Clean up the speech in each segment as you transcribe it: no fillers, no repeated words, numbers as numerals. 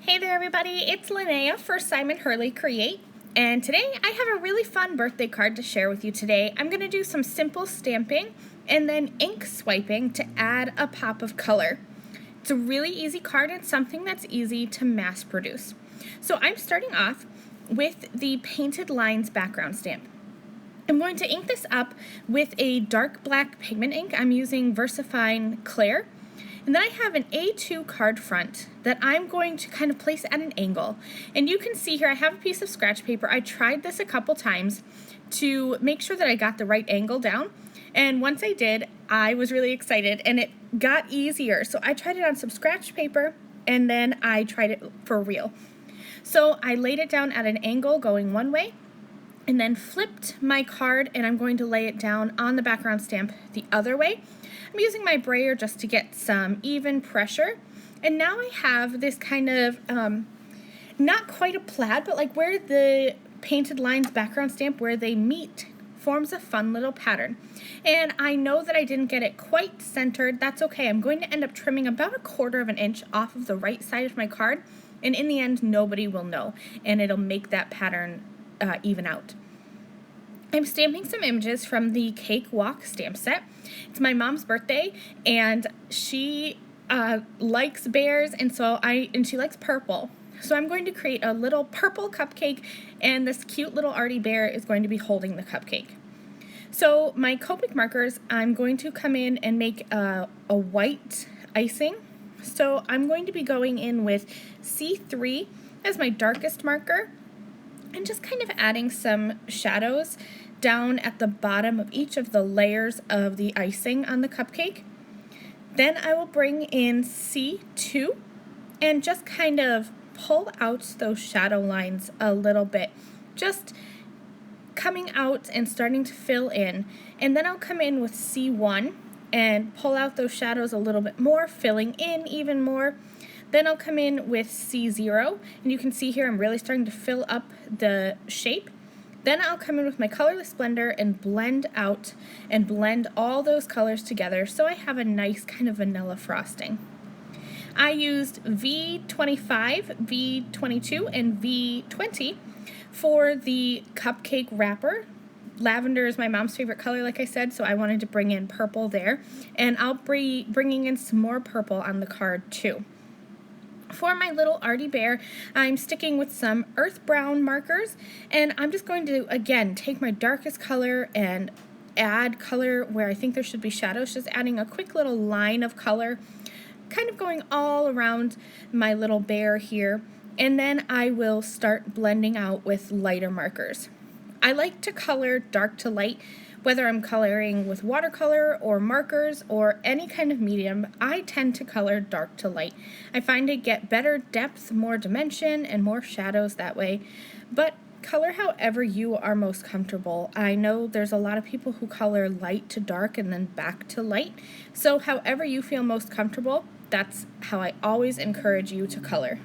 Hey there everybody, it's Lynnea for Simon Hurley Create, and today I have a really fun birthday card to share with you today. I'm going to do some simple stamping and then ink swiping to add a pop of color. It's a really easy card and something that's easy to mass produce. So I'm starting off with the Painted Lines background stamp. I'm going to ink this up with a dark black pigment ink. I'm using VersaFine Clear. And then I have an A2 card front that I'm going to kind of place at an angle. And you can see here I have a piece of scratch paper. I tried this a couple times to make sure that I got the right angle down. And once I did, I was really excited and it got easier. So I tried it on some scratch paper and then I tried it for real. So I laid it down at an angle going one way and then flipped my card and I'm going to lay it down on the background stamp the other way. I'm using my brayer just to get some even pressure. And now I have this kind of, not quite a plaid, but like where the Painted Lines background stamp, where they meet, forms a fun little pattern. And I know that I didn't get it quite centered. That's okay. I'm going to end up trimming about 1/4 of an inch off of the right side of my card. And in the end, nobody will know. And it'll make that pattern even out. I'm stamping some images from the Cake Walk stamp set. It's my mom's birthday, and she likes bears, and she likes purple. So I'm going to create a little purple cupcake, and this cute little arty bear is going to be holding the cupcake. So my Copic markers, I'm going to come in and make a white icing. So I'm going to be going in with C3 as my darkest marker, and just kind of adding some shadows down at the bottom of each of the layers of the icing on the cupcake. Then I will bring in C2 and just kind of pull out those shadow lines a little bit, just coming out and starting to fill in. And then I'll come in with C1 and pull out those shadows a little bit more, filling in even more. Then I'll come in with C0, and you can see here I'm really starting to fill up the shape. Then I'll come in with my colorless blender and blend out and blend all those colors together so I have a nice kind of vanilla frosting. I used V25, V22, and V20 for the cupcake wrapper. Lavender is my mom's favorite color, like I said, so I wanted to bring in purple there. And I'll be bringing in some more purple on the card too. For my little arty bear, I'm sticking with some earth brown markers, and I'm just going to, again, take my darkest color and add color where I think there should be shadows, just adding a quick little line of color, kind of going all around my little bear here, and then I will start blending out with lighter markers. I like to color dark to light. Whether I'm coloring with watercolor or markers or any kind of medium, I tend to color dark to light. I find I get better depth, more dimension, and more shadows that way. But color however you are most comfortable. I know there's a lot of people who color light to dark and then back to light. So however you feel most comfortable, that's how I always encourage you to color.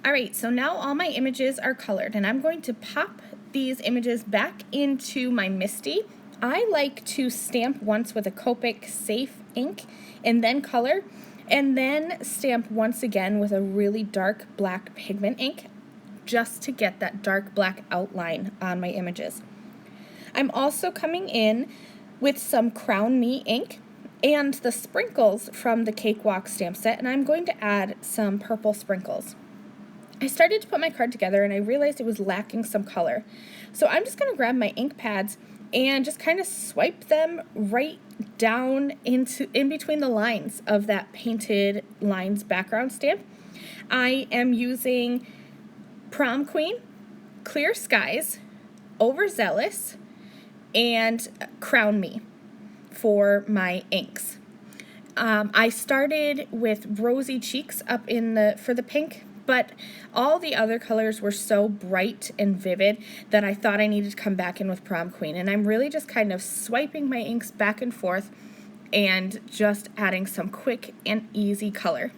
Alright, so now all my images are colored, and I'm going to pop these images back into my Misty. I like to stamp once with a Copic Safe ink and then color, and then stamp once again with a really dark black pigment ink just to get that dark black outline on my images. I'm also coming in with some Crown Me ink and the sprinkles from the Cakewalk stamp set, and I'm going to add some purple sprinkles. I started to put my card together and I realized it was lacking some color. So I'm just going to grab my ink pads and just kind of swipe them right down in between the lines of that Painted Lines background stamp. I am using Prom Queen, Clear Skies, Overzealous, and Crown Me for my inks. I started with Rosy Cheeks up for the pink, but all the other colors were so bright and vivid that I thought I needed to come back in with Prom Queen. And I'm really just kind of swiping my inks back and forth and just adding some quick and easy color.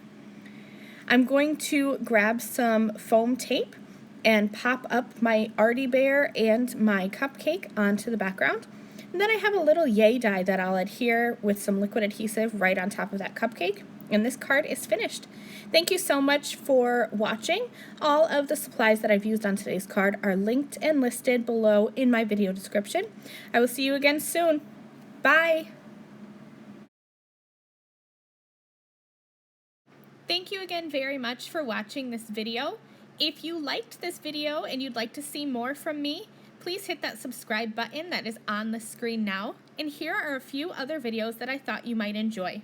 I'm going to grab some foam tape and pop up my arty bear and my cupcake onto the background. And then I have a little yay die that I'll adhere with some liquid adhesive right on top of that cupcake. and this card is finished. Thank you so much for watching. All of the supplies that I've used on today's card are linked and listed below in my video description. I will see you again soon. Bye! Thank you again very much for watching this video. If you liked this video and you'd like to see more from me, please hit that subscribe button that is on the screen now. And here are a few other videos that I thought you might enjoy.